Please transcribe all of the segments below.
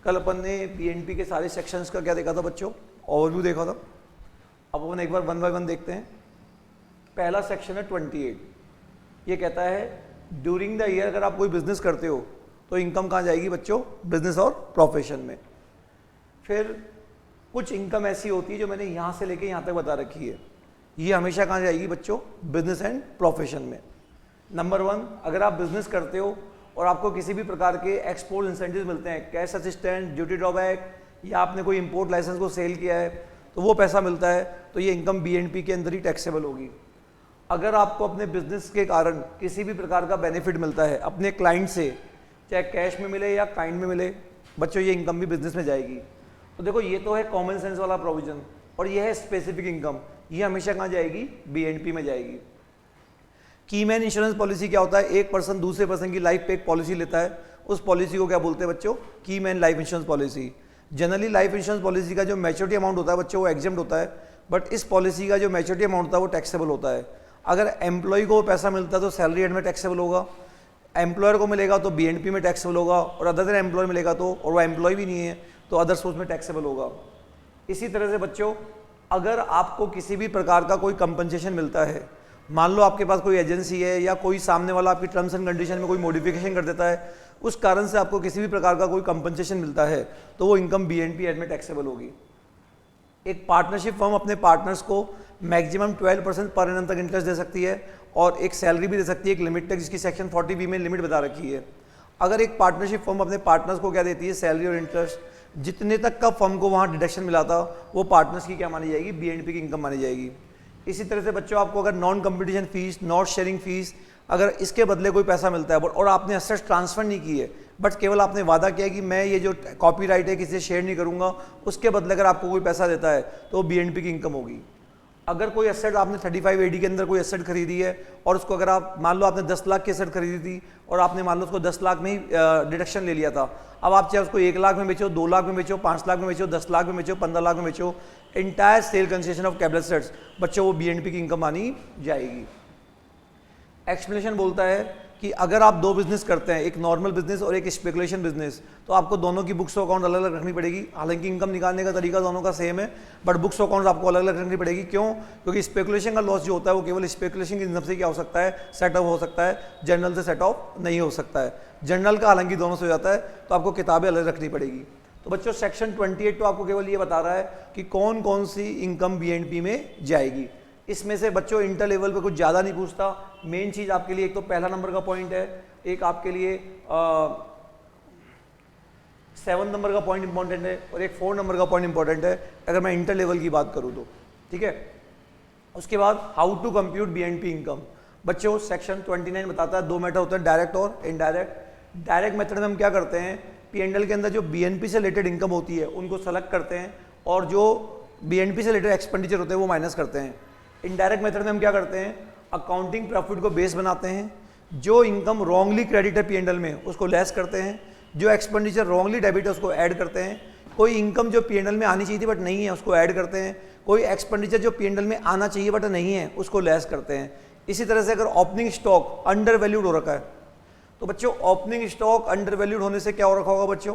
कल अपन ने पीएनपी के सारे सेक्शंस का क्या देखा था बच्चों, ओवरव्यू देखा था। अब अपन एक बार 1 बाय 1 देखते हैं। पहला सेक्शन है 28। ये कहता है ड्यूरिंग द ईयर अगर आप कोई बिजनेस करते हो तो इनकम कहाँ जाएगी बच्चों, बिजनेस और प्रोफेशन में। फिर कुछ इनकम ऐसी होती है जो मैंने यहाँ से लेके यहाँ तक बता रखी है, ये हमेशा कहाँ जाएगी बच्चों, बिजनेस एंड प्रोफेशन में। नंबर 1, अगर आप बिजनेस करते हो और आपको किसी भी प्रकार के एक्सपोर्ट इंसेंटिव मिलते हैं, कैश असिस्टेंट, ड्यूटी ड्रॉबैक, या आपने कोई इंपोर्ट लाइसेंस को सेल किया है तो वो पैसा मिलता है, तो ये इनकम बीएनपी के अंदर ही टैक्सेबल होगी। अगर आपको अपने बिजनेस के कारण किसी भी प्रकार का बेनिफिट मिलता है अपने क्लाइंट से, चाहे कैश में मिले या काइंड में मिले, बच्चों ये इनकम भी बिजनेस में जाएगी। तो देखो ये तो है कॉमन सेंस वाला प्रोविजन, और ये है स्पेसिफिक इनकम, ये हमेशा कहाँ जाएगी, बीएनपी में जाएगी। कीमैन इंश्योरेंस पॉलिसी क्या होता है, एक पर्सन दूसरे पर्सन की लाइफ पे एक पॉलिसी लेता है, उस पॉलिसी को क्या बोलते हैं बच्चों, keyman life insurance policy. Generally life insurance policy का जो मैच्योरिटी अमाउंट होता है बच्चों वो एग्जेम्प्ट होता है, बट इस पॉलिसी का जो मैच्योरिटी अमाउंट होता है वो टैक्सेबल होता है। अगर एम्प्लॉय को पैसा मिलता है तो सैलरी एड में टैक्सेबल होगा, एम्प्लॉयर को मिलेगा तो बीएनपी में टैक्सेबल होगा, और अदर देन एम्प्लॉय मिलेगा तो, और वो एम्प्लॉय भी नहीं है तो अदर सोर्स में टैक्सेबल होगा। इसी तरह से बच्चों अगर आपको किसी भी प्रकार का कोई कंपनसेशन मिलता है, मान लो आपके पास कोई एजेंसी है या कोई सामने वाला आपकी टर्म्स एंड कंडीशन में कोई मॉडिफिकेशन कर देता है, उस कारण से आपको किसी भी प्रकार का कोई कंपनसेशन मिलता है तो वो इनकम बीएनपी एड में टैक्सेबल होगी। एक पार्टनरशिप फर्म अपने पार्टनर्स को मैक्सिमम 12% पर एनम तक इंटरेस्ट दे सकती है, और एक सैलरी भी दे सकती है एक लिमिट तक, जिसकी सेक्शन 40B में लिमिट बता रखी है। अगर एक पार्टनरशिप फर्म अपने पार्टनर्स को क्या देती है, सैलरी और इंटरेस्ट, जितने तक का फर्म को वहाँ डिडक्शन मिला था वो पार्टनर्स की क्या मानी जाएगी, बीएनपी की इनकम मानी जाएगी। इसी तरह से बच्चों आपको अगर non competition fees, not sharing fees, अगर इसके बदले कोई पैसा मिलता है और आपने असेट्स ट्रांसफर नहीं की है, बट केवल आपने वादा किया है कि मैं ये जो कॉपीराइट है किसी से शेयर नहीं करूंगा, उसके बदले अगर आपको कोई पैसा देता है तो बीएनपी की इनकम होगी। अगर कोई एसेट आपने 35AD के अंदर कोई एसेट खरीदी है और उसको अगर आप मान लो आपने 10 लाख की एसेट खरीदी थी और आपने मान लो उसको 10 लाख में ही डिडक्शन ले लिया था, अब आप चाहे उसको 1 लाख में बेचो, 2 लाख में बेचो, 5 लाख में बेचो, 10 लाख में बेचो, 15 लाख में बेचो, entire sale concession of capital assets बच्चों वो बीएनपी की इनकम मानी जाएगी। एक्सप्लेनेशन बोलता है कि अगर आप दो बिजनेस करते हैं, एक नॉर्मल बिजनेस और एक स्पेकुलेशन बिजनेस, तो आपको दोनों की बुक्स ऑफ अकाउंट अलग अलग रखनी पड़ेगी। हालांकि इनकम निकालने का तरीका दोनों का सेम है, बट बुक्स ऑफ अकाउंट आपको अलग अलग रखनी पड़ेगी। क्यों? क्योंकि स्पेकुलेशन का लॉस जो होता है वो केवल स्पेकुलेशन की इनकम से क्या हो सकता है, सेट ऑफ हो सकता है, जनरल से सेट ऑफ नहीं हो सकता है। जनरल का हालांकि दोनों से हो जाता है, तो आपको किताबें अलग रखनी पड़ेगी। तो बच्चों सेक्शन 28 तो आपको केवल ये बता रहा है कि कौन कौन सी इनकम बीएनपी में जाएगी। इसमें से बच्चों इंटर लेवल पे कुछ ज़्यादा नहीं पूछता। मेन चीज़ आपके लिए एक तो पहला नंबर का पॉइंट है, एक आपके लिए 7 नंबर का पॉइंट इंपॉर्टेंट है, और एक 4 नंबर का पॉइंट इंपॉर्टेंट है अगर मैं इंटर लेवल की बात करूँ तो, ठीक है। उसके बाद how to compute BNP income. बच्चों सेक्शन 29 बताता है 2 मेथड होते हैं, डायरेक्ट और इनडायरेक्ट। डायरेक्ट मेथड में हम क्या करते हैं, पीएनएल के अंदर जो बीएनपी से रिलेटेड इनकम होती है उनको सेलेक्ट करते हैं, और जो बीएनपी से रिलेटेड एक्सपेंडिचर होते हैं वो माइनस करते हैं। इनडायरेक्ट मेथड में हम क्या करते हैं, अकाउंटिंग प्रॉफिट को बेस बनाते हैं, जो इनकम रॉन्गली क्रेडिट है पीएनएल में उसको लेस करते हैं, जो एक्सपेंडिचर रॉन्गली डेबिट है उसको ऐड करते हैं, कोई इनकम जो पीएनएल में आनी चाहिए थी बट नहीं है उसको ऐड करते हैं, कोई एक्सपेंडिचर जो पीएनएल में आना चाहिए बट नहीं है उसको लेस करते हैं। इसी तरह से अगर ओपनिंग स्टॉक अंडर वैल्यूड हो रखा है तो बच्चों ओपनिंग स्टॉक अंडर वैल्यूड होने से क्या हो रखा होगा बच्चों,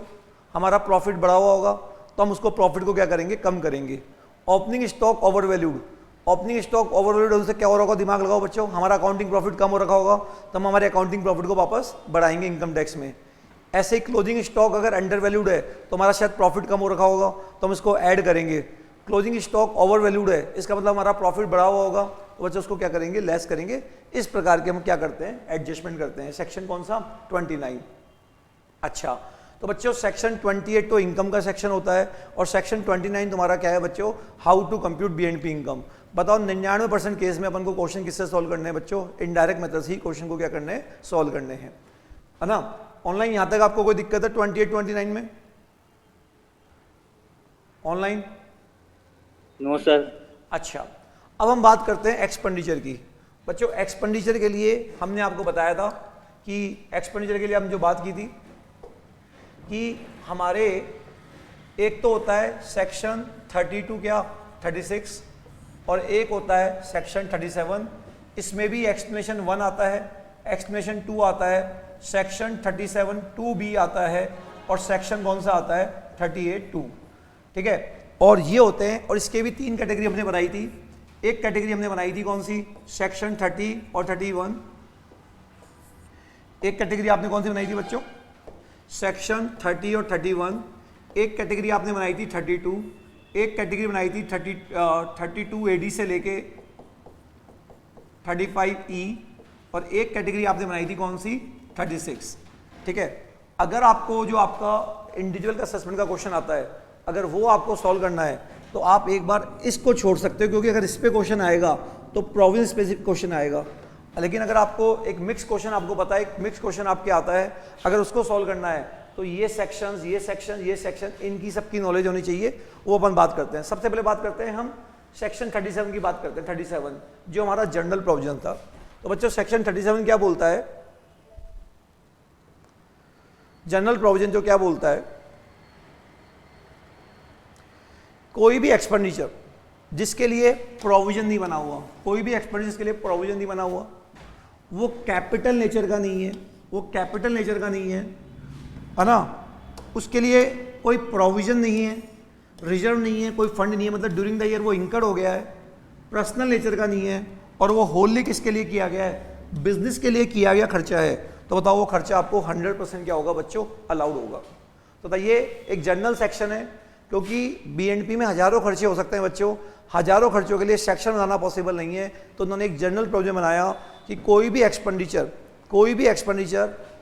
हमारा प्रॉफिट बढ़ा हुआ होगा, तो हम उसको प्रॉफिट को क्या करेंगे, कम करेंगे। Opening stock over valued, opening stock over valued होने से क्या हो रहा होगा, दिमाग लगाओ बच्चों, हमारा अकाउंटिंग प्रॉफिट कम हो रखा होगा तो हम हमारे अकाउंटिंग प्रॉफिट को वापस बढ़ाएंगे इनकम टैक्स में। ऐसे ही क्लोजिंग स्टॉक अगर अंडर वैल्यूड है तो हमारा शायद प्रॉफिट कम हो रखा होगा तो हम इसको ऐड करेंगे। क्लोजिंग स्टॉक ओवर वैल्यूड है, इसका मतलब हमारा प्रॉफिट बढ़ा हुआ होगा तो बच्चों उसको क्या करेंगे, लेस करेंगे। इस प्रकार के हम क्या करते हैं, एडजस्टमेंट करते हैं। सेक्शन कौन सा, 29। अच्छा, तो बच्चों सेक्शन 28 तो इनकम का सेक्शन होता है, और सेक्शन 29 तुम्हारा क्या है बच्चों, how to compute BNP income. बताओ 99% केस में अपन को क्वेश्चन किससे सॉल्व करने हैं बच्चों, इनडायरेक्ट मेथड से ही क्वेश्चन को क्या करने हैं, सॉल्व करने हैं, है ना। ऑनलाइन यहां तक आपको कोई दिक्कत है 28 29 में, ऑनलाइन? No sir. अच्छा, अब हम बात करते हैं एक्सपेंडिचर की। बच्चों एक्सपेंडिचर के लिए हमने आपको बताया था कि एक्सपेंडिचर के लिए हम जो बात की थी कि हमारे एक तो होता है सेक्शन 32 क्या 36, और एक होता है सेक्शन 37। इसमें भी एक्सप्लेनेशन 1 आता है, एक्सप्लेनेशन 2 आता है, सेक्शन 37 2B आता है, और सेक्शन कौन सा आता है 38(2), ठीक है। और ये होते हैं, और इसके भी 3 कैटेगरी हमने बनाई थी। एक कैटेगरी हमने बनाई थी कौन सी, सेक्शन 30 और 31। एक कैटेगरी आपने कौन सी बनाई थी बच्चों, सेक्शन 30 और 31। एक कैटेगरी आपने बनाई थी 32। एक कैटेगरी बनाई थी 32 AD से लेके 35E। और एक कैटेगरी आपने बनाई थी कौन सी 36, ठीक है। अगर आपको जो आपका इंडिविजुअल असेसमेंट का क्वेश्चन आता है, अगर वो आपको सॉल्व करना है तो आप एक बार इसको छोड़ सकते हो, क्योंकि अगर इस पे क्वेश्चन आएगा तो प्रोविंस स्पेसिफिक क्वेश्चन आएगा। लेकिन अगर आपको एक मिक्स क्वेश्चन, आपको पता है एक मिक्स क्वेश्चन आपके आता है, अगर उसको सॉल्व करना है तो ये सेक्शंस, ये सेक्शन, ये सेक्शन, इनकी सबकी नॉलेज होनी चाहिए। वो अपन बात करते हैं। सबसे पहले बात करते हैं हम सेक्शन 37 की बात करते हैं। 37 जो हमारा जनरल प्रोविजन था। तो बच्चों सेक्शन 37 क्या बोलता है, जनरल प्रोविजन जो क्या बोलता है, कोई भी एक्सपेंडिचर जिसके लिए प्रोविजन नहीं बना हुआ, कोई भी एक्सपेंडिचर जिसके लिए प्रोविजन नहीं बना हुआ, वो कैपिटल नेचर का नहीं है, वो कैपिटल नेचर का नहीं है ना, उसके लिए कोई प्रोविजन नहीं है, रिजर्व नहीं है, कोई फंड नहीं है, मतलब ड्यूरिंग द ईयर वो इंकर्ड हो गया है, पर्सनल नेचर का नहीं है, और वो होलली किसके लिए किया गया है, बिजनेस के लिए किया गया खर्चा है। तो बताओ वो खर्चा आपको 100% क्या होगा बच्चों, अलाउड होगा। तो बताइए एक जनरल सेक्शन है, क्योंकि बीएनपी में हजारों खर्चे हो सकते हैं बच्चों, हजारों खर्चों के लिए सेक्शन बनाना पॉसिबल नहीं है। तो उन्होंने एक जनरल प्रोविजन बनाया कि कोई भी एक्सपेंडिचर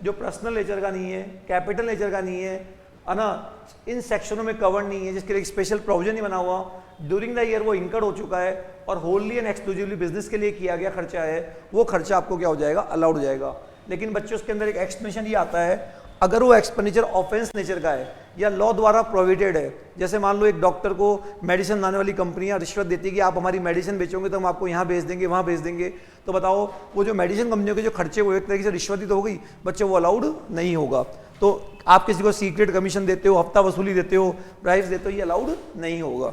जो पर्सनल नेचर का नहीं है, कैपिटल नेचर का नहीं है ना, इन सेक्शनों में कवर नहीं है, जिसके लिए एक स्पेशल प्रोविजन नहीं बना हुआ, ड्यूरिंग द ईयर वो इंकर्ड हो चुका है और होलली एंड एक्सक्लूसिवली बिजनेस के लिए किया गया खर्चा है, वो खर्चा आपको क्या हो जाएगा, अलाउड हो जाएगा। लेकिन बच्चों उसके अंदर एक एक्सप्लेनेशन ये आता है, अगर वो एक्सपेंडिचर ऑफेंस नेचर का है या लॉ द्वारा प्रोविडेड है, जैसे मान लो एक डॉक्टर को मेडिसिन बनाने वाली कंपनियां रिश्वत देती है कि आप हमारी मेडिसिन बेचोगे तो हम आपको यहाँ भेज देंगे, वहाँ भेज देंगे, तो बताओ वो जो मेडिसिन कंपनियों के जो खर्चे वो एक तरीके से रिश्वत ही तो हो गई बच्चे, वो अलाउड नहीं होगा। तो आप किसी को सीक्रेट कमीशन देते हो, हफ्ता वसूली देते हो, प्राइस देते हो, ये अलाउड नहीं होगा,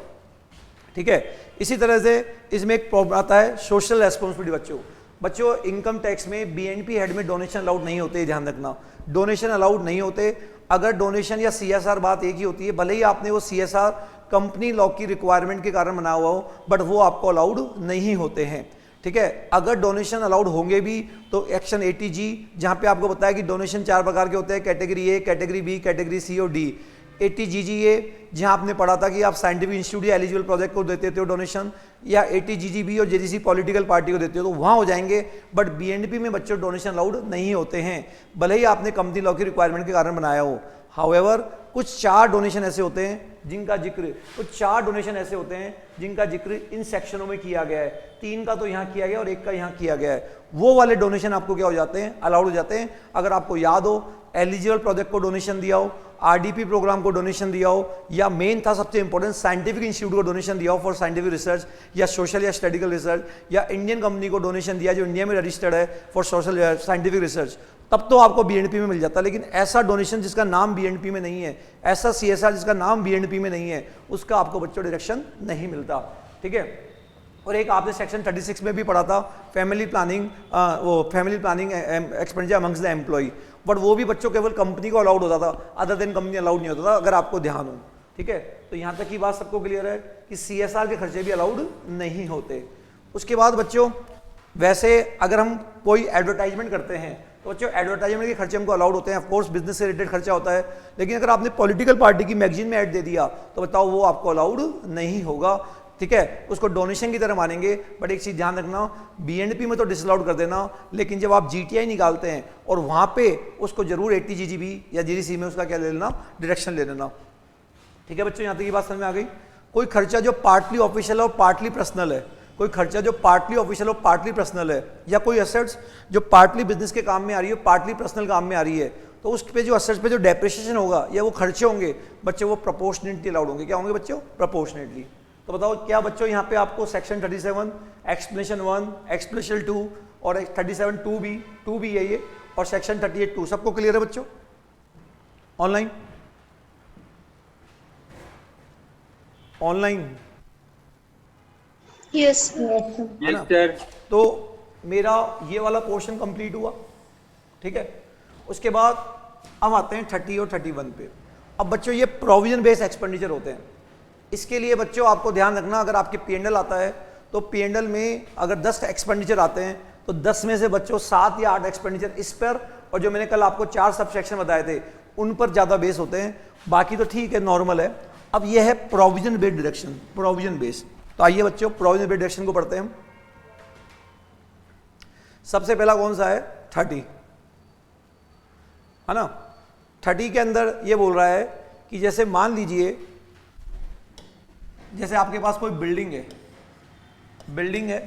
ठीक है। इसी तरह से इसमें एक प्रॉब्लम आता है सोशल रेस्पॉन्सिबिलिटी। बच्चों इनकम टैक्स में बीएनपी हेड में डोनेशन अलाउड नहीं होते, ध्यान रखना, डोनेशन अलाउड नहीं होते। अगर डोनेशन या सीएसआर बात एक ही होती है, भले ही आपने वो सीएसआर कंपनी लॉ की रिक्वायरमेंट के कारण बना हुआ हो, बट वो आपको अलाउड नहीं होते हैं, ठीक है। अगर डोनेशन अलाउड होंगे भी तो एक्शन 80G, जहां पे आपको बताया कि डोनेशन 4 प्रकार के होते हैं, category A, category B, category C और डी। 80GGA जहां आपने पढ़ा था कि आप साइंटिफिक इंस्टीट्यूट या एलिजिबल प्रोजेक्ट को देते हो डोनेशन, या 80GGB और जेडीसी पॉलिटिकल पार्टी को देते हो तो वहां हो जाएंगे, बट बीएनपी में बच्चों डोनेशन अलाउड नहीं होते हैं, भले ही आपने कंपनी लॉ की रिक्वायरमेंट के कारण बनाया हो। हाउएवर कुछ 4 डोनेशन ऐसे होते हैं जिनका जिक्र इन सेक्शनों में किया गया है। 3 का तो यहाँ किया गया और 1 का यहाँ किया गया है। वो वाले डोनेशन आपको क्या हो जाते हैं, अलाउड हो जाते हैं। अगर आपको याद हो एलिजिबल प्रोजेक्ट को डोनेशन दिया हो, आरडीपी प्रोग्राम को डोनेशन दिया हो, या मेन था सबसे इंपॉर्टेंट साइंटिफिक इंस्टीट्यूट को डोनेशन दिया हो फॉर साइंटिफिक रिसर्च या सोशल या स्टैटिकल रिसर्च, या इंडियन कंपनी को डोनेशन दिया जो इंडिया में रजिस्टर्ड है फॉर सोशल साइंटिफिक रिसर्च, तब तो आपको बीएनपी में मिल जाता। लेकिन ऐसा डोनेशन जिसका नाम बीएनपी में नहीं है, ऐसा सीएसआर जिसका नाम बीएनपी में नहीं है, उसका आपको बच्चों डायरेक्शन नहीं मिलता, ठीक है। और एक आपने सेक्शन 36 में भी पढ़ा था family planning expenditure amongst the employee, but वो भी बच्चों केवल कंपनी को अलाउड होता था, अदर देन कंपनी अलाउड नहीं होता था, अगर आपको ध्यान हो, ठीक है। तो यहाँ तक की बात सबको क्लियर है कि सीएसआर के खर्चे भी अलाउड नहीं होते। उसके बाद बच्चों वैसे अगर हम कोई एडवर्टाइजमेंट करते हैं तो बच्चों एडवर्टाइजमेंट के खर्चे हमको अलाउड होते हैं, ऑफकोर्स बिजनेस से रिलेटेड खर्चा होता है। लेकिन अगर आपने पॉलिटिकल पार्टी की मैगजीन में ऐड दे दिया तो बताओ वो आपको अलाउड नहीं होगा, ठीक है, उसको डोनेशन की तरह मानेंगे। बट एक चीज ध्यान रखना, बीएनपी में तो डिसअलाउड कर देना, लेकिन जब आप जीटीआई निकालते हैं और वहां पे उसको जरूर 80GGB या जीडीसी में उसका क्या ले लेना, डायरेक्शन ले लेना, ठीक है बच्चों। यहां तक ये बात समझ में आ गई। कोई खर्चा जो पार्टली ऑफिशियल है और पार्टली पर्सनल है, कोई खर्चा जो पार्टली ऑफिशियल और पार्टली पर्सनल है, या कोई एसेट्स जो पार्टली बिजनेस के काम में आ रही है, पार्टली पर्सनल काम में आ रही है, तो उस पे जो एसेट्स पे जो डेप्रिसिएशन होगा या वो खर्चे होंगे बच्चे, वो प्रोपोर्शनेटली अलाउड होंगे। क्या होंगे बच्चों, प्रोपोर्शनेटली। तो बताओ क्या बच्चों यहाँ पे आपको सेक्शन 37 एक्सप्लेनेशन 1 एक्सप्लेनेशन 2 और 37 2 भी है ये, और सेक्शन 38 2 सबको क्लियर है बच्चों ऑनलाइन? Yes sir. तो मेरा ये वाला पोर्शन कंप्लीट हुआ, ठीक है। उसके बाद अब आते हैं 30 और 31 पे। अब बच्चों ये प्रोविजन बेस्ड एक्सपेंडिचर होते हैं। इसके लिए बच्चों आपको ध्यान रखना, अगर आपके P&L आता है तो P&L में अगर 10 एक्सपेंडिचर आते हैं तो 10 में से बच्चों 7 या 8 एक्सपेंडिचर इस पर, और जो मैंने कल आपको 4 सबसेक्शन बताए थे उन पर ज़्यादा बेस होते हैं, बाकी तो ठीक है, नॉर्मल है। अब ये है provision based deduction, provision based. तो आइए बच्चों प्रोविजन बेस्ड डिडक्शन को पढ़ते हैं हम। सबसे पहला कौन सा है? 30, है ना। 30 के अंदर ये बोल रहा है कि जैसे मान लीजिए, जैसे आपके पास कोई बिल्डिंग है,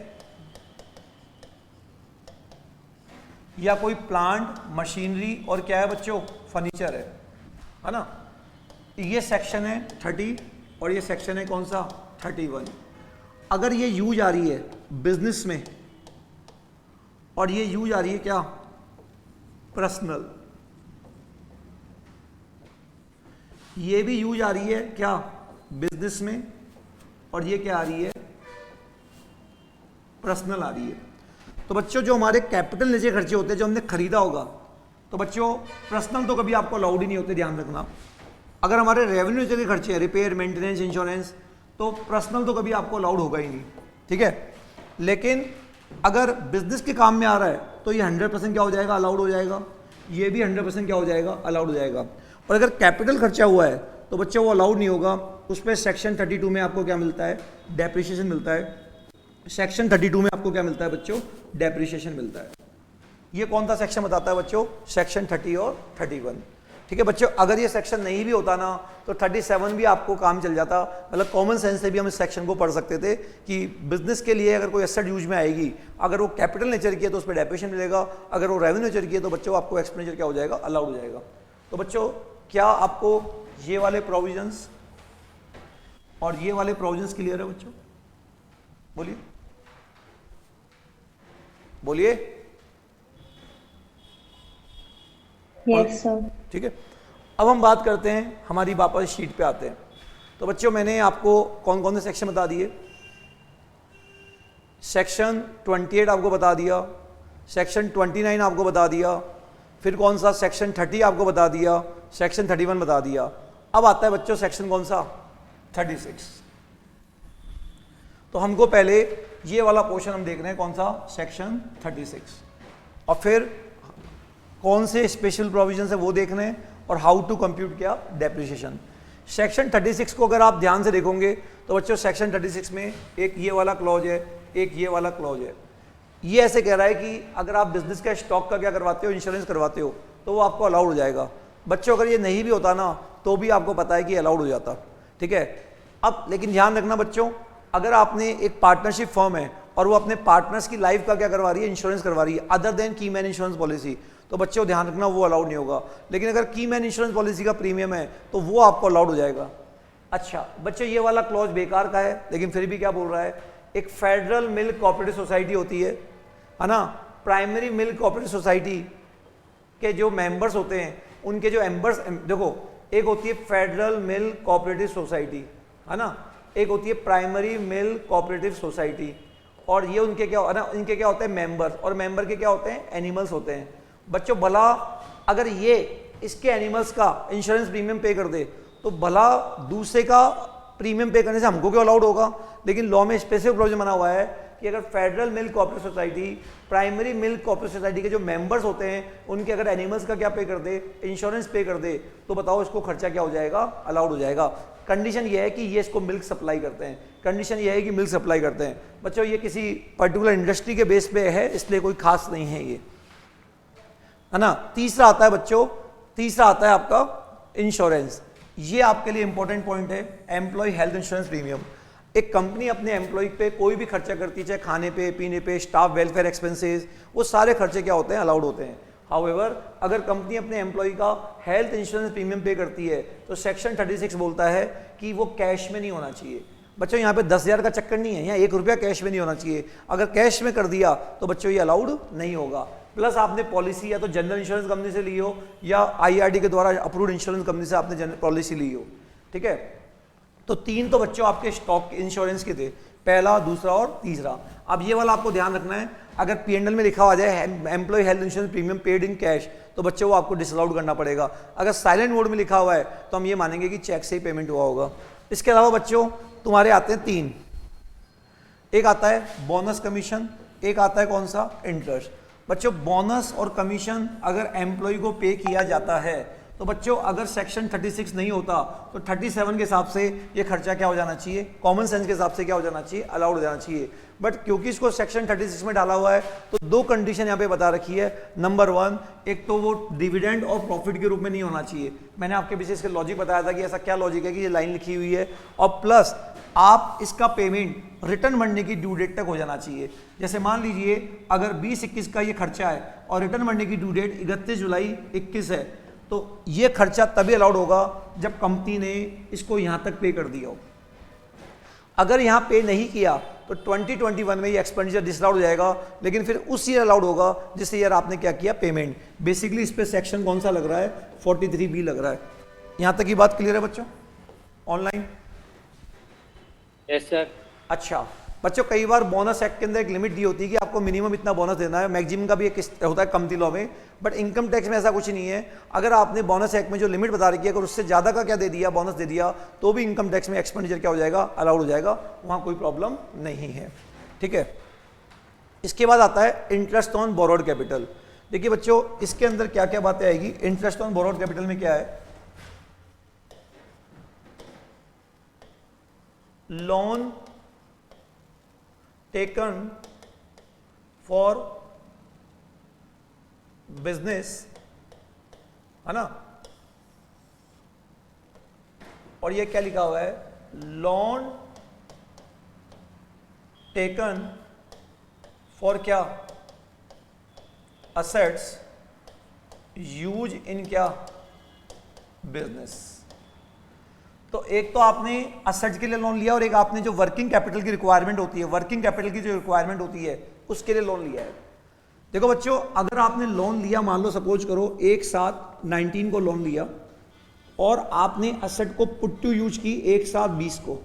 या कोई प्लांट, मशीनरी और क्या है बच्चों, फर्नीचर है ना। ये सेक्शन है 30 और ये सेक्शन है कौन सा, 31। अगर ये यूज आ रही है बिजनेस में और ये यूज आ रही है क्या, पर्सनल, ये भी यूज आ रही है क्या, बिजनेस में, और ये क्या आ रही है, पर्सनल आ रही है। तो बच्चों जो हमारे कैपिटल नीचे खर्चे होते हैं, जो हमने खरीदा होगा, तो बच्चों पर्सनल तो कभी आपको अलाउड ही नहीं होते, ध्यान रखना। अगर हमारे रेवेन्यू नीचे के खर्चे हैं, रिपेयर, मेंटेनेंस, इंश्योरेंस, तो पर्सनल तो कभी आपको अलाउड होगा ही नहीं, ठीक है। लेकिन अगर बिजनेस के काम में आ रहा है तो ये 100% क्या हो जाएगा, अलाउड हो जाएगा। ये भी 100% क्या हो जाएगा, अलाउड हो जाएगा। और अगर कैपिटल खर्चा हुआ है तो बच्चों वो अलाउड नहीं होगा। उस पर सेक्शन 32 में आपको क्या मिलता है, डेप्रिसिएशन मिलता है। सेक्शन 32 में आपको क्या मिलता है बच्चों, डेप्रिसिएशन मिलता है। ये कौन सा सेक्शन बताता है बच्चों, सेक्शन 30 और 31, ठीक है बच्चों। अगर ये सेक्शन नहीं भी होता ना तो 37 भी आपको काम चल जाता। मतलब कॉमन सेंस से भी हम इस सेक्शन को पढ़ सकते थे कि बिजनेस के लिए अगर कोई एसेट यूज में आएगी, अगर वो कैपिटल नेचर की है तो उस पर डेप्रिसिएशन मिलेगा, अगर वो रेवेन्यू नेचर की है तो बच्चों आपको एक्सपेंडिचर क्या हो जाएगा, अलाउड हो जाएगा। तो बच्चों क्या आपको ये वाले प्रोविजंस और ये वाले प्रोविजंस क्लियर है बच्चों? बोलिए बोलिए। Yes sir. ठीक है, अब हम बात करते हैं, हमारी वापस शीट पे आते हैं। तो बच्चों मैंने आपको कौन कौन से सेक्शन बता दिए, सेक्शन 28 आपको बता दिया, सेक्शन 29 आपको बता दिया, फिर कौन सा सेक्शन 30 आपको बता दिया, सेक्शन 31 बता दिया। अब आता है बच्चों सेक्शन कौन सा, 36। तो हमको पहले ये वाला पोर्शन हम देख रहे हैं, कौन सा, सेक्शन 36, और फिर कौन से स्पेशल प्रोविजन है वो देख रहे हैं, और हाउ टू कंप्यूट क्या, डेप्रिसिएशन। सेक्शन 36 को अगर आप ध्यान से देखोगे तो बच्चों सेक्शन 36 में एक ये वाला क्लॉज है, एक ये वाला क्लॉज है। ये ऐसे कह रहा है कि अगर आप बिजनेस का स्टॉक का क्या करवाते हो, इंश्योरेंस करवाते हो, तो वो आपको अलाउड हो जाएगा। बच्चों अगर ये नहीं भी होता ना तो भी आपको पता है कि अलाउड हो जाता, ठीक है। अब लेकिन ध्यान रखना बच्चों, अगर आपने एक पार्टनरशिप फर्म है और वो अपने पार्टनर्स की लाइफ का क्या करवा रही है, इंश्योरेंस करवा रही है, अदर देन की मैन इंश्योरेंस पॉलिसी, तो बच्चों ध्यान रखना वो अलाउड नहीं होगा। लेकिन अगर की मैन इंश्योरेंस पॉलिसी का प्रीमियम है तो वो आपको अलाउड हो जाएगा। अच्छा बच्चों ये वाला क्लॉज बेकार का है, लेकिन फिर भी क्या बोल रहा है, एक फेडरल मिल्क कोऑपरेटिव सोसाइटी होती है ना, प्राइमरी मिल्क कोऑपरेटिव सोसाइटी के जो मेंबर्स होते हैं, उनके जो मेंबर्स, देखो एक होती है फेडरल मिल्क कोऑपरेटिव सोसाइटी, है ना, एक होती है प्राइमरी मिल्क कोऑपरेटिव सोसाइटी, और ये उनके क्या है ना, इनके क्या होते हैं, मेंबर्स, और मेंबर के क्या होते हैं, एनिमल्स होते हैं। बच्चों भला अगर ये इसके एनिमल्स का इंश्योरेंस प्रीमियम पे कर दे तो भला दूसरे का प्रीमियम पे करने से हमको क्यों अलाउड होगा। लेकिन लॉ में स्पेसिफिक प्रोविजन बना हुआ है कि अगर federal milk cooperative society, primary milk cooperative society के जो मेंबर्स होते हैं उनके अगर एनिमल्स का क्या पे कर दे, इंश्योरेंस पे कर दे, तो बताओ इसको खर्चा क्या हो जाएगा, अलाउड हो जाएगा। कंडीशन ये है कि ये इसको मिल्क सप्लाई करते हैं, कंडीशन ये है कि मिल्क सप्लाई करते हैं। बच्चों ये किसी पर्टिकुलर इंडस्ट्री के बेस पे है, इसलिए कोई खास नहीं है ये, है ना। तीसरा आता है बच्चों, तीसरा आता है आपका इंश्योरेंस। ये आपके लिए इंपॉर्टेंट पॉइंट है, एम्प्लॉय हेल्थ इंश्योरेंस प्रीमियम। एक कंपनी अपने एम्प्लॉय पे कोई भी खर्चा करती है, चाहे खाने पे, पीने पे, स्टाफ वेलफेयर एक्सपेंसेस, वो सारे खर्चे क्या होते हैं, अलाउड होते हैं। हाउएवर अगर कंपनी अपने एम्प्लॉय का हेल्थ इंश्योरेंस प्रीमियम पे करती है तो सेक्शन 36 बोलता है कि वो कैश में नहीं होना चाहिए। बच्चों यहाँ पे 10,000 का चक्कर नहीं है, यहाँ 1 रुपया कैश में नहीं होना चाहिए। अगर कैश में कर दिया तो बच्चों ये अलाउड नहीं होगा। प्लस आपने पॉलिसी या तो जनरल इंश्योरेंस कंपनी से ली हो या IRD के द्वारा अप्रूव्ड इंश्योरेंस कंपनी से आपने पॉलिसी ली हो, ठीक है। तो 3 तो बच्चों आपके स्टॉक इंश्योरेंस के थे, पहला, दूसरा और तीसरा। अब ये वाला आपको ध्यान रखना है, अगर P&L में लिखा आ जाए employee health insurance premium paid in cash, तो बच्चों वो आपको डिसअलाउड करना पड़ेगा। अगर साइलेंट मोड में लिखा हुआ है तो हम ये मानेंगे कि चेक से ही पेमेंट हुआ होगा। इसके अलावा बच्चों तुम्हारे आते हैं 3, एक आता है बोनस कमीशन, एक आता है कौन सा, इंटरेस्ट। बच्चों बोनस और कमीशन अगर एम्प्लॉय को पे किया जाता है तो बच्चों अगर सेक्शन 36 नहीं होता तो 37 के हिसाब से ये खर्चा क्या हो जाना चाहिए, कॉमन सेंस के हिसाब से क्या हो जाना चाहिए, अलाउड हो जाना चाहिए। बट क्योंकि इसको सेक्शन 36 में डाला हुआ है तो 2 कंडीशन यहाँ पे बता रखी है। नंबर 1, एक तो वो डिविडेंड और प्रॉफिट के रूप में नहीं होना चाहिए। मैंने आपके पीछे इसके लॉजिक बताया था कि ऐसा क्या लॉजिक है कि ये लाइन लिखी हुई है, और प्लस आप इसका पेमेंट रिटर्न भरने की ड्यू डेट तक हो जाना चाहिए। जैसे मान लीजिए अगर 20-21 का ये खर्चा है और रिटर्न भरने की ड्यू डेट 31 जुलाई 21 है, तो ये खर्चा तभी अलाउड होगा जब कंपनी ने इसको यहां तक पे कर दिया हो। अगर यहां पे नहीं किया तो 2021 में ये एक्सपेंडिचर डिसअलाउड हो जाएगा, लेकिन फिर उस ईयर अलाउड होगा जिस ईयर आपने क्या किया, पेमेंट। बेसिकली इस पे सेक्शन कौन सा लग रहा है, 43B लग रहा है। यहां तक की बात क्लियर है बच्चों, ऑनलाइन? Yes sir. अच्छा बच्चों, कई बार बोनस एक्ट के अंदर एक लिमिट दी होती है कि आपको मिनिमम इतना बोनस देना है, मैक्सिमम का भी एक होता है कमती लॉ में, बट इनकम टैक्स में ऐसा कुछ नहीं है। अगर आपने बोनस एक्ट में जो लिमिट बता रखी है अगर उससे ज़्यादा का क्या दे दिया, बोनस दे दिया, तो भी इनकम टैक्स में एक्सपेंडिचर क्या हो जाएगा, अलाउड हो जाएगा, वहाँ कोई प्रॉब्लम नहीं है। ठीक है, इसके बाद आता है इंटरेस्ट ऑन बोरोड कैपिटल। देखिए बच्चों इसके अंदर क्या क्या बातें आएगी। इंटरेस्ट ऑन बोरोड कैपिटल में क्या है, लोन taken for business, है ना, और ये क्या लिखा हुआ है, लोन टेकन फॉर क्या, असेट्स यूज इन क्या, बिजनेस। तो एक तो आपने असेट्स के लिए लोन लिया और एक आपने जो वर्किंग कैपिटल की रिक्वायरमेंट होती है, वर्किंग कैपिटल की जो रिक्वायरमेंट होती है उसके लिए लोन लिया है। देखो बच्चों अगर आपने लोन लिया, मान लो सपोज करो एक साथ 19 को लोन लिया और आपने असेट को पुट टू यूज की एक साथ 20 को,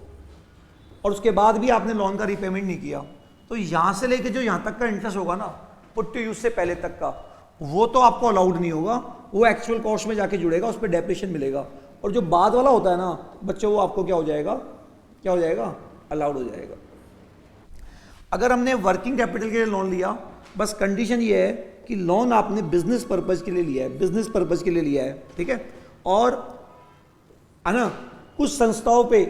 और उसके बाद भी आपने लोन का रिपेमेंट नहीं किया, तो यहां से लेके जो यहां तक का इंटरेस्ट होगा ना पुट टू यूज से पहले तक का, वो तो आपको अलाउड नहीं होगा, वो एक्चुअल कॉस्ट में जाके जुड़ेगा, उस पर डेप्रिसिएशन मिलेगा। और जो बाद वाला होता है ना बच्चों, वो आपको क्या हो जाएगा, क्या हो जाएगा, अलाउड हो जाएगा। अगर हमने वर्किंग कैपिटल के लिए लोन लिया, बस कंडीशन ये है कि लोन आपने बिजनेस पर्पज के लिए लिया है, बिजनेस पर्पज के लिए लिया है, ठीक है। और है ना, कुछ संस्थाओं पे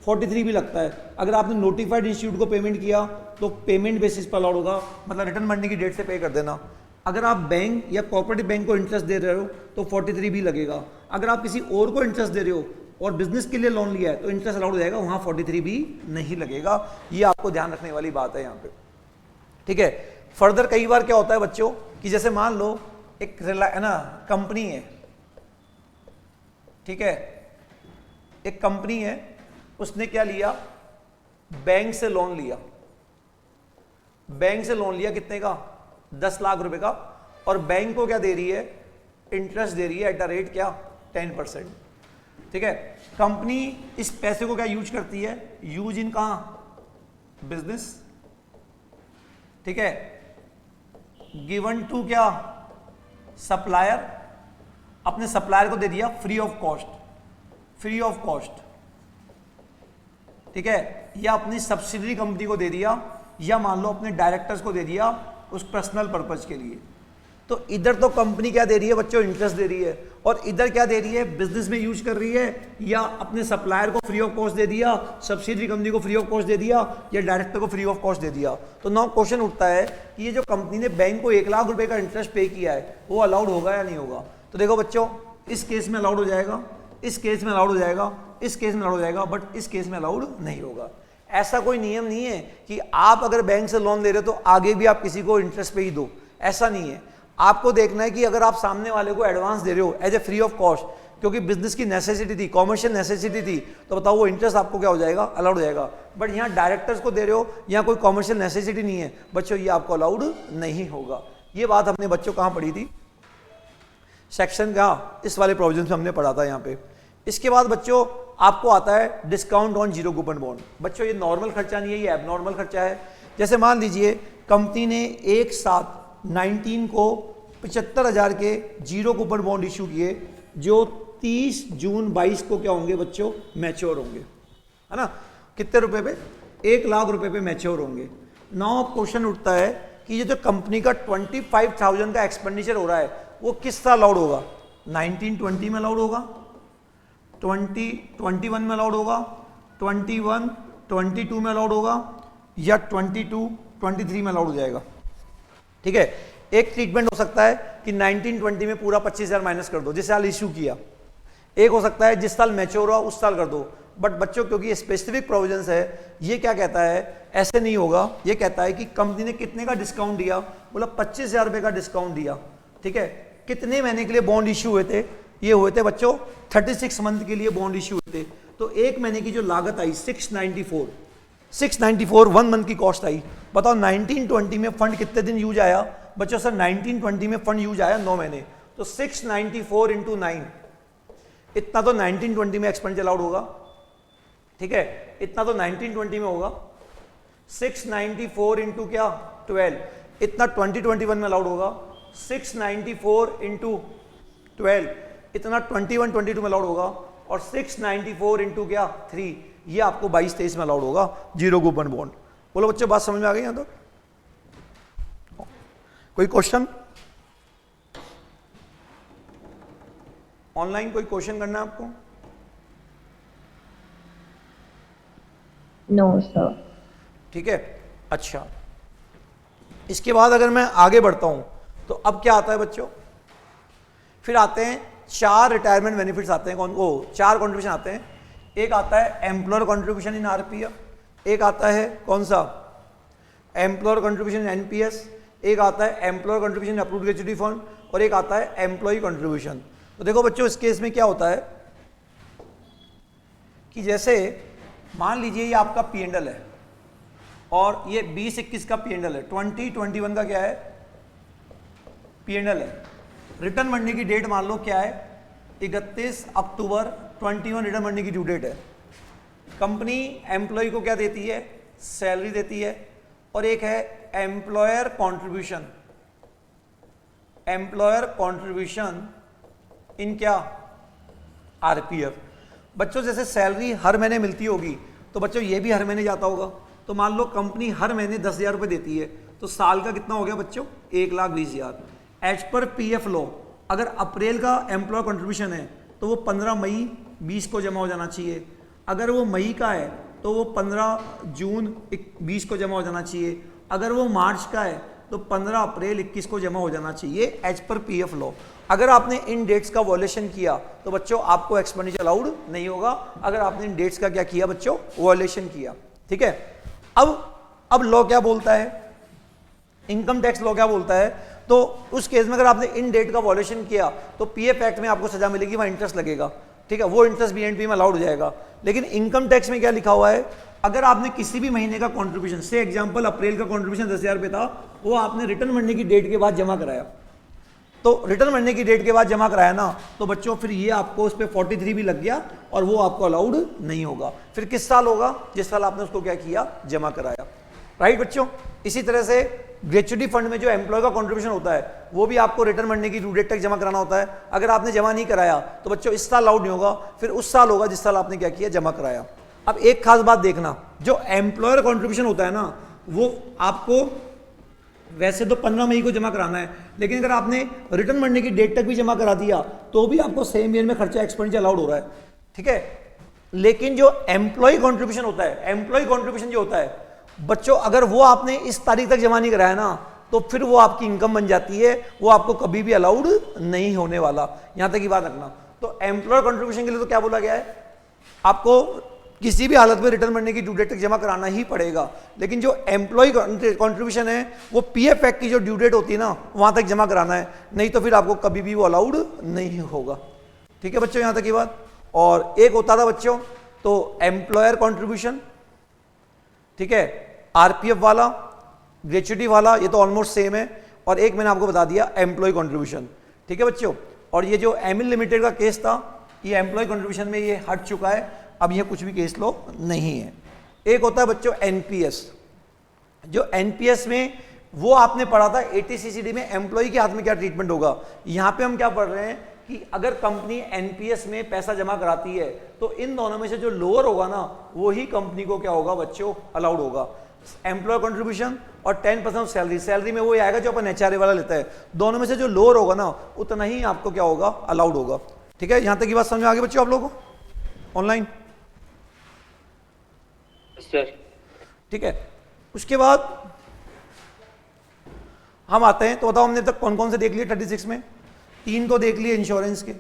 43 भी लगता है। अगर आपने नोटिफाइड इंस्टीट्यूट को पेमेंट किया तो पेमेंट बेसिस पर अलाउड होगा, मतलब रिटर्न भरने की डेट से पे कर देना। अगर आप बैंक या कोऑपरेटिव बैंक को इंटरेस्ट दे रहे हो तो 43 भी लगेगा। अगर आप किसी और को इंटरेस्ट दे रहे हो और बिजनेस के लिए लोन लिया है तो इंटरेस्ट अलाउड हो जाएगा, वहां 43 भी नहीं लगेगा। ये आपको ध्यान रखने वाली बात है यहाँ पे, ठीक है। फर्दर कई बार क्या होता है बच्चों कि जैसे मान लो एक है ना कंपनी है, ठीक है, एक कंपनी है, उसने क्या लिया, बैंक से लोन लिया। बैंक से लोन लिया कितने का, 10 लाख रुपए का, और बैंक को क्या दे रही है, इंटरेस्ट दे रही है एट द रेट क्या, 10%, ठीक है। कंपनी इस पैसे को क्या यूज करती है, यूज इन कहां, बिजनेस, ठीक है। गिवन टू क्या, सप्लायर, अपने सप्लायर को दे दिया free of cost, free of cost, ठीक है। या अपनी सब्सिडरी कंपनी को दे दिया, या मान लो अपने डायरेक्टर्स को दे दिया उस पर्सनल पर्पज के लिए। तो इधर तो कंपनी क्या दे रही है बच्चों, इंटरेस्ट दे रही है, और इधर क्या दे रही है, बिजनेस में यूज कर रही है, या अपने सप्लायर को फ्री ऑफ कॉस्ट दे दिया, सब्सिडरी कंपनी को फ्री ऑफ कॉस्ट दे दिया, या डायरेक्टर को फ्री ऑफ कॉस्ट दे दिया। तो नाउ क्वेश्चन उठता है कि ये जो कंपनी ने बैंक को 1 लाख रुपए का इंटरेस्ट पे किया है वो अलाउड होगा या नहीं होगा। तो देखो बच्चों इस केस में अलाउड हो जाएगा, इस केस में अलाउड हो जाएगा, इस केस में अलाउड हो जाएगा, बट इस केस में अलाउड नहीं होगा। ऐसा कोई नियम नहीं है कि आप अगर बैंक से लोन ले रहे हो तो आगे भी आप किसी को इंटरेस्ट पे ही दो, ऐसा नहीं है। आपको देखना है कि अगर आप सामने वाले को एडवांस दे रहे हो as a free of cost, क्योंकि बिजनेस की नेसेसिटी थी, कॉमर्शियल नेसेसिटी थी, तो बताओ वो इंटरेस्ट आपको क्या हो जाएगा, अलाउड हो जाएगा। बट यहाँ डायरेक्टर्स को दे रहे हो, यहाँ कोई कॉमर्शियल नेसेसिटी नहीं है बच्चों, ये आपको अलाउड नहीं होगा। ये बात हमने बच्चों कहाँ पढ़ी थी, सेक्शन का इस वाले प्रोविजन में हमने पढ़ा था यहाँ पे। इसके बाद बच्चों आपको आता है discount on zero coupon bond. बच्चों ये नॉर्मल खर्चा नहीं है, ये एबनॉर्मल खर्चा है। जैसे मान लीजिए कंपनी ने एक साथ 19 को 75,000 के जीरो कूपन बॉन्ड इशू किए जो 30 जून 22 को क्या होंगे बच्चों, मैच्योर होंगे, है ना। कितने रुपए पे? 1 लाख रुपए पे मैच्योर होंगे। नाउ क्वेश्चन उठता है कि ये जो कंपनी का 25,000 का एक्सपेंडिचर हो रहा है वो किस साल अलाउड होगा? 1920 में अलाउड होगा, 2021 में अलाउड होगा, 21 22 में अलाउड होगा, या 22 23 में अलाउड हो जाएगा। ठीक है, एक ट्रीटमेंट हो सकता है कि 1920 में पूरा 25,000 माइनस कर दो जिस साल इशू किया, एक हो सकता है जिस साल मैच्योर हुआ उस साल कर दो। बट बच्चों क्योंकि ये स्पेसिफिक प्रोविजंस है, ये क्या कहता है, ऐसे नहीं होगा। ये कहता है कि कंपनी ने कितने का डिस्काउंट दिया, बोला 25,000 रुपए का डिस्काउंट दिया। ठीक है, कितने महीने के लिए बॉन्ड इशू हुए थे? ये हुए थे बच्चों 36 मंथ के लिए बॉन्ड इशू हुए थे। तो एक महीने की जो लागत आई 694 1 मंथ की कॉस्ट आई। बताओ 1920 में फंड कितने दिन यूज आया बच्चों? सर 1920 में फंड यूज आया 9 महीने, तो 694 इंटू 9, इतना तो 1920 में एक्सपेंडिचर अलाउड होगा। ठीक है, इतना तो 1920 में होगा। 694 इंटू क्या 12, इतना 2021 में अलाउड होगा। 694 इंटू 12, इतना 21 22 में अलाउड होगा। और 694 इंटू क्या 3, ये आपको 22 23 में अलाउड होगा जीरो कूपन बॉन्ड। बोलो बच्चों, बात समझ में आ गई यहाँ तक? कोई क्वेश्चन ऑनलाइन? कोई क्वेश्चन करना है आपको? No sir. ठीक है, अच्छा। इसके बाद अगर मैं आगे बढ़ता हूं तो अब क्या आता है बच्चों? फिर आते हैं 4 रिटायरमेंट बेनिफिट्स आते हैं। कौन को? 4 कॉन्ट्रीब्यूशन आते हैं। एक आता है एम्प्लॉयर कॉन्ट्रीब्यूशन इन आरपीएफ, एक आता है कौन सा, एम्प्लॉयर कॉन्ट्रीब्यूशन इन एनपीएस, एक आता है employer contribution in approved gratuity fund, और एक आता है एम्प्लॉय कॉन्ट्रीब्यूशन। तो देखो बच्चों, इस केस में क्या होता है कि जैसे मान लीजिए ये आपका पीएनएल है और ये 20-21 का पीएनएल है, 2021 का क्या है पीएनएल है। रिटर्न भरने की डेट मान लो क्या है 31 अक्टूबर 21 रिटर्न भरने की ड्यू डेट है। कंपनी एम्प्लॉय को क्या देती है? सैलरी देती है। और एक है employer contribution, employer contribution in क्या आरपीएफ। बच्चों जैसे सैलरी हर महीने मिलती होगी तो बच्चों ये भी हर महीने जाता होगा। तो मान लो कंपनी हर महीने 10,000 रुपये देती है, तो साल का कितना हो गया बच्चों? 1,20,000। एज पर पीएफ लॉ अगर अप्रैल का एम्प्लॉय कंट्रीब्यूशन है तो वो 15 मई 20 को जमा हो जाना चाहिए। अगर वो मई का है तो वो 15 जून 20 को जमा हो जाना चाहिए। अगर वो मार्च का है तो 15 अप्रैल 21 को जमा हो जाना चाहिए एज पर पीएफ लॉ। अगर आपने इन डेट्स का वॉयलेशन किया तो बच्चों आपको एक्सपेंडिचर अलाउड नहीं होगा, अगर आपने इन डेट्स का क्या किया बच्चों? वॉयलेशन किया। ठीक है, अब लॉ क्या बोलता है? इनकम टैक्स लॉ क्या बोलता है? तो उस केस में अगर आपने इन डेट का वॉयलेशन किया तो पीएफ एक्ट में आपको सजा मिलेगी, वहां इंटरेस्ट लगेगा। ठीक है, वो इंटरेस्ट बीएनपी में अलाउड हो जाएगा। लेकिन इनकम टैक्स में क्या लिखा हुआ है? अगर आपने किसी भी महीने का कंट्रीब्यूशन, से एग्जांपल अप्रैल का कंट्रीब्यूशन 10,000 रुपये था, वो आपने रिटर्न भरने की डेट के बाद जमा कराया, तो रिटर्न भरने की डेट के बाद जमा कराया ना, तो बच्चों फिर ये आपको उस पर 43 भी लग गया और वो आपको अलाउड नहीं होगा। फिर किस साल होगा? जिस साल आपने उसको क्या किया? जमा कराया। राइट बच्चों, इसी तरह से ग्रेच्युटी फंड में जो एम्प्लॉय का कंट्रीब्यूशन होता है वो भी आपको रिटर्न भरने की ड्यू डेट तक जमा कराना होता है। अगर आपने जमा नहीं कराया तो बच्चों इस साल अलाउड नहीं होगा, फिर उस साल होगा जिस साल आपने क्या किया? जमा कराया। अब एक खास बात देखना, जो एम्प्लॉयर कंट्रीब्यूशन होता है ना, वो आपको वैसे तो 15 मई को जमा कराना है, लेकिन अगर आपने रिटर्न भरने की डेट तक भी जमा करा दिया तो भी आपको सेम ईयर में खर्चा एक्सपेंडिचर अलाउड हो रहा है। ठीक है, लेकिन जो एम्प्लॉय कंट्रीब्यूशन होता है, एम्प्लॉय कंट्रीब्यूशन जो होता है बच्चों, अगर वो आपने इस तारीख तक जमा नहीं कराया ना तो फिर वो आपकी इनकम बन जाती है, वो आपको कभी भी अलाउड नहीं होने वाला। यहां तक की बात रखना। तो एम्प्लॉयर कंट्रीब्यूशन के लिए तो क्या बोला गया है? आपको किसी भी हालत में रिटर्न भरने की ड्यू डेट तक जमा कराना ही पड़ेगा। लेकिन जो एम्प्लॉय कंट्रीब्यूशन है वो पीएफ एक्ट की जो ड्यू डेट होती है ना, वहां तक जमा कराना है, नहीं तो फिर आपको कभी भी वो अलाउड नहीं होगा। ठीक है बच्चों, यहां तक की बात। और एक होता था बच्चों तो एम्प्लॉयर कंट्रीब्यूशन, ठीक है, आरपीएफ वाला, ग्रेच्युटी वाला, ये तो ऑलमोस्ट सेम है। और एक मैंने आपको बता दिया एम्प्लॉय कंट्रीब्यूशन। ठीक है बच्चों, और ये जो एमिल लिमिटेड का केस था ये एम्प्लॉय कंट्रीब्यूशन में ये हट चुका है, अब ये कुछ भी केस लो नहीं है। एक होता है बच्चों एनपीएस। जो एनपीएस में वो आपने पढ़ा था 80CCD में एम्प्लॉय के हाथ में क्या ट्रीटमेंट होगा। यहां पे हम क्या पढ़ रहे हैं कि अगर कंपनी एनपीएस में पैसा जमा कराती है तो इन दोनों में से जो लोअर होगा ना वही कंपनी को क्या होगा बच्चों अलाउड होगा। एम्प्लॉय कंट्रीब्यूशन और 10% सैलरी, सैलरी में वो आएगा जो अपन एचआरए वाला लेता है, दोनों में से जो लोअर होगा ना उतना ही आपको क्या होगा अलाउड होगा। ठीक है, यहां तक की बात समझ में आ गई बच्चों आप लोगों को ऑनलाइन? सर ठीक है, उसके बाद हम आते हैं, तो बताओ हमने अब तक कौन कौन से देख लिए 36 में? 3 तो देख लिए इंश्योरेंस के,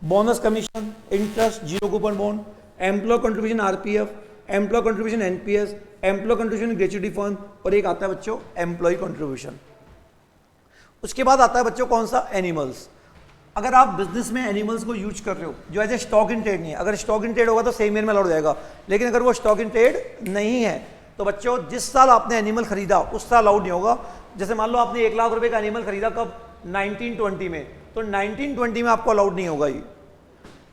bonus commission, interest, zero coupon bond, employee contribution RPF, employee contribution NPS, employee contribution gratuity fund, और एक आता है बच्चों एम्प्लॉय कंट्रीब्यूशन। उसके बाद आता है बच्चों कौन सा? एनिमल्स। अगर आप बिजनेस में एनिमल्स को यूज कर रहे हो जो as a stock in trade नहीं है, अगर स्टॉक इन ट्रेड होगा तो सेम ईयर में अलाउड हो जाएगा, लेकिन अगर वो स्टॉक इन ट्रेड नहीं है तो बच्चों जिस साल आपने एनिमल खरीदा उस साल अलाउड नहीं होगा। जैसे मान लो आपने 1 लाख रुपए का एनिमल खरीदा कब? 1920 में, तो 1920 में आपको अलाउड नहीं होगा ये।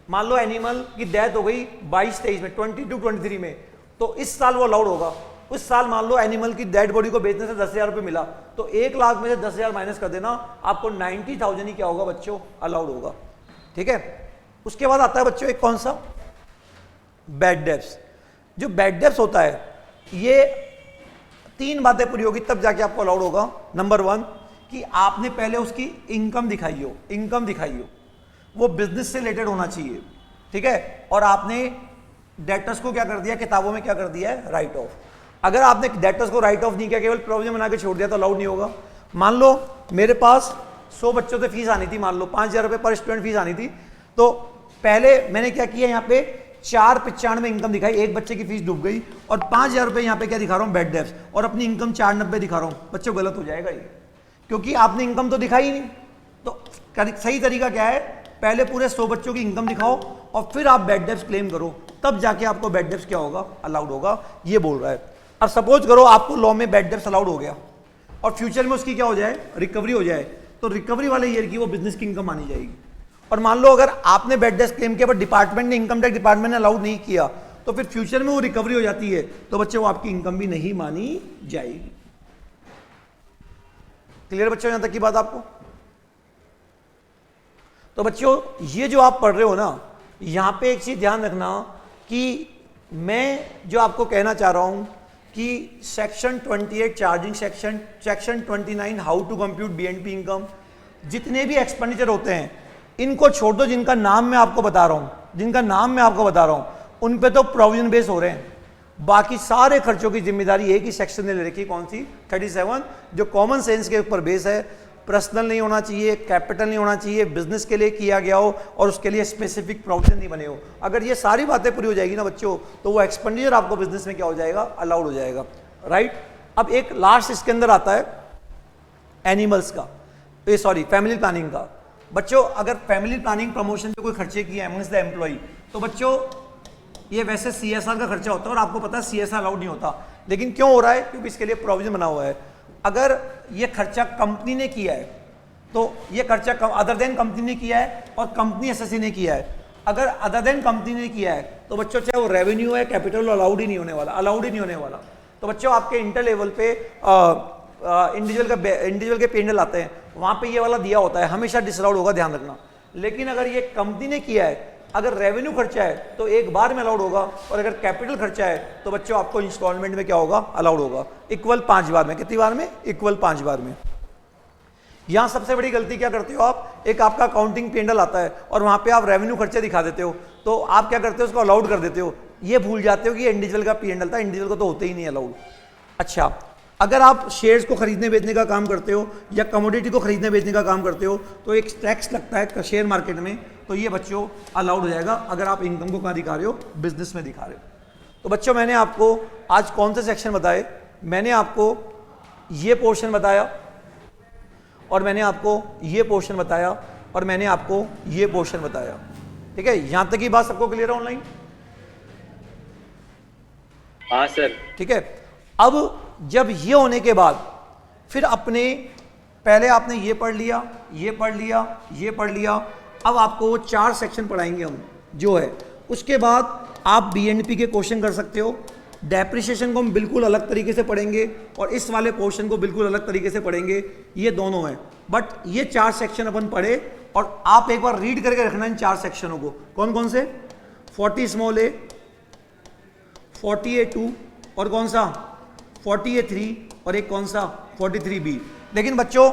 मान लो एनिमल की डेथ हो गई 22-23 में, 22-23 में, तो इस साल वो अलाउड होगा। उस साल मान लो एनिमल की डेड बॉडी को बेचने से 10,000 रुपए मिला, तो 1 लाख में से 10,000 माइनस कर देना, आपको 90,000 ही क्या होगा बच्चों अलाउड होगा। ठीक है, उसके बाद आता है बच्चों एक कौन सा? Bad debts. जो बैड डेब्ट्स होता है ये 3 बातें पूरी होगी तब जाके आपको अलाउड होगा। नंबर 1 कि आपने पहले उसकी इनकम दिखाई हो, इनकम दिखाई हो, वो बिजनेस से रिलेटेड होना चाहिए। ठीक है, और आपने डेटर्स को क्या कर दिया, किताबों में क्या कर दिया है, राइट ऑफ। अगर आपने डेटर्स को राइट ऑफ नहीं किया, केवल प्रोविजन बना के छोड़ दिया तो अलाउड नहीं होगा। मान लो मेरे पास 100 बच्चों से फीस आनी थी, मान लो 5,000 रुपए पर स्टूडेंट फीस आनी थी, तो पहले मैंने क्या किया, यहाँ पे 495 इनकम दिखाई, एक बच्चे की फीस डूब गई, और 5,000 रुपए यहाँ पे क्या दिखा रहा हूँ, बैड डेब्ट्स, और अपनी इनकम 490 दिखा रहा हूँ। बच्चों गलत हो जाएगा ये, क्योंकि आपने इनकम तो दिखाई नहीं। तो सही तरीका क्या है, पहले पूरे 100 बच्चों की इनकम दिखाओ और फिर आप बैड डेब्ट्स क्लेम करो, तब जाके आपको बैड डेब्ट्स क्या होगा, अलाउड होगा, ये बोल रहा है। अब सपोज करो आपको लॉ में बैड डेब्ट्स अलाउड हो गया और फ्यूचर में उसकी क्या हो जाए, रिकवरी हो जाए, तो रिकवरी वाले ईयर की वो बिजनेस की इनकम मानी जाएगी। और मान लो अगर आपने बैड डेब्ट्स क्लेम किया पर डिपार्टमेंट ने, इनकम टैक्स डिपार्टमेंट ने अलाउड नहीं किया, तो फिर फ्यूचर में वो रिकवरी हो जाती है, तो बच्चे वो आपकी इनकम भी नहीं मानी जाएगी। क्लियर बच्चों यहां तक की बात आपको? तो बच्चों ये जो आप पढ़ रहे हो ना, यहां पे एक चीज ध्यान रखना कि मैं जो आपको कहना चाह रहा हूं कि section 28 charging section, section 29 how to compute BNP income, जितने भी एक्सपेंडिचर होते हैं इनको छोड़ दो, जिनका नाम मैं आपको बता रहा हूं, जिनका नाम मैं आपको बता रहा हूं उन पे तो प्रोविजन बेस हो रहे हैं। बाकी सारे खर्चों की जिम्मेदारी एक ही सेक्शन ने ले रखी, कौन सी? 37, जो कॉमन सेंस के ऊपर बेस है। पर्सनल नहीं होना चाहिए, कैपिटल नहीं होना चाहिए, बिजनेस के लिए किया गया हो और उसके लिए स्पेसिफिक प्रोविजन नहीं बने हो। अगर ये सारी बातें पूरी हो जाएगी ना बच्चों, तो वो एक्सपेंडिचर आपको बिजनेस में क्या हो जाएगा, अलाउड हो जाएगा। राइट, अब एक लास्ट इसके अंदर आता है एनिमल्स का, सॉरी फैमिली प्लानिंग का। बच्चों अगर फैमिली प्लानिंग प्रमोशन पे कोई खर्चे किए एमंग्स द एम्प्लॉय, तो बच्चों ये वैसे सीएसआर का खर्चा होता है और आपको पता है सीएसआर अलाउड नहीं होता, लेकिन क्यों हो रहा है, क्योंकि इसके लिए प्रोविजन बना हुआ है। अगर ये खर्चा कंपनी ने किया है तो ये खर्चा अदर देन कंपनी ने किया है और कंपनी एसएससी ने किया है। अगर अदर देन कंपनी ने किया है तो बच्चों चाहे वो रेवेन्यू है, कैपिटल, अलाउड ही नहीं होने वाला, अलाउड ही नहीं होने वाला। तो बच्चों आपके इंटर लेवल पे इंडिविजुअल के पेंडल आते हैं, वहां पे ये वाला दिया होता है, हमेशा डिसअलाउड होगा, ध्यान रखना। लेकिन अगर ये कंपनी ने किया है, अगर रेवेन्यू खर्चा है तो एक बार में अलाउड होगा, और अगर कैपिटल खर्चा है तो बच्चों आपको इंस्टॉलमेंट में क्या होगा, अलाउड होगा, इक्वल 5 बार में। कितनी बार में? इक्वल 5 बार में। यहां सबसे बड़ी गलती क्या करते हो आप, एक आपका अकाउंटिंग पेंडल आता है और वहां पे आप रेवेन्यू खर्चे दिखा देते हो, तो आप क्या करते हो, उसको अलाउड कर देते हो, ये भूल जाते हो कि इंडिविजुअल का पेंडल था, इंडिविजुअल को तो होते ही नहीं अलाउड। अच्छा, अगर आप शेयर्स को खरीदने बेचने का काम करते हो या कमोडिटी को खरीदने बेचने का काम करते हो तो एक टैक्स लगता है शेयर मार्केट में, तो ये बच्चों अलाउड हो जाएगा अगर आप इनकम को कहाँ दिखा रहे हो, बिजनेस में दिखा रहे हो। तो बच्चों मैंने आपको आज कौन से सेक्शन बताए, मैंने आपको ये पोर्शन बताया और मैंने आपको ये पोर्शन बताया और मैंने आपको ये पोर्शन बताया। ठीक है, यहां तक की बात सबको क्लियर है ऑनलाइन? हाँ सर। ठीक है, अब जब ये होने के बाद फिर अपने पहले आपने ये पढ़ लिया, ये पढ़ लिया, ये पढ़ लिया, अब आपको वो 4 सेक्शन पढ़ाएंगे हम जो है, उसके बाद आप बीएनपी के क्वेश्चन कर सकते हो, डेप्रिसिएशन को हम बिल्कुल अलग तरीके से पढ़ेंगे और इस वाले पोर्शन को बिल्कुल अलग तरीके से पढ़ेंगे, ये दोनों हैं। बट ये 4 सेक्शन अपन पढ़े और आप एक बार रीड करके रखना इन 4 सेक्शनों को। कौन कौन से? 40 स्मॉल ए, 40A2 और कौन सा 40A3 और एक कौन सा 43B। लेकिन बच्चों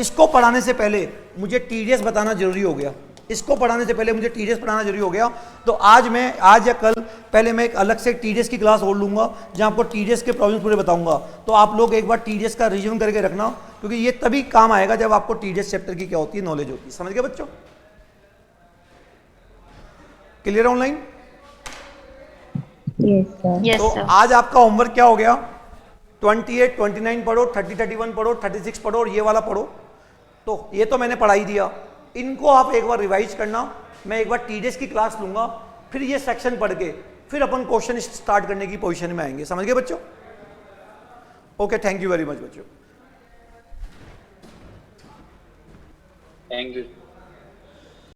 इसको पढ़ाने से पहले मुझे टीडीएस बताना जरूरी हो गया, इसको पढ़ाने से पहले मुझे टीडीएस पढ़ाना जरूरी हो गया। तो आज या कल पहले मैं एक अलग से टीडीएस की क्लास और लूंगा जहां आपको टीडीएस के प्रॉब्लम्स पूरे बताऊंगा। तो आप लोग एक बार टीडीएस का रिवीजन करके रखना, क्योंकि ये तभी काम आएगा जब आपको टीडीएस चैप्टर की क्या होती है नॉलेज होती है। समझ गए बच्चों? Clear online? Yes, sir. Yes, तो sir. आज आपका होमवर्क क्या हो गया? 28, 29 पढ़ो, 30, 31 पढ़ो, 36 पढ़ो और ये वाला पढ़ो। तो ये तो मैंने पढ़ाई दिया, इनको आप एक बार रिवाइज करना। मैं एक बार टीडीएस की क्लास लूंगा, फिर ये सेक्शन पढ़ के फिर अपन क्वेश्चन स्टार्ट करने की पोजीशन में आएंगे। समझ गए बच्चों? Okay, thank you very much बच्चों। Thank you.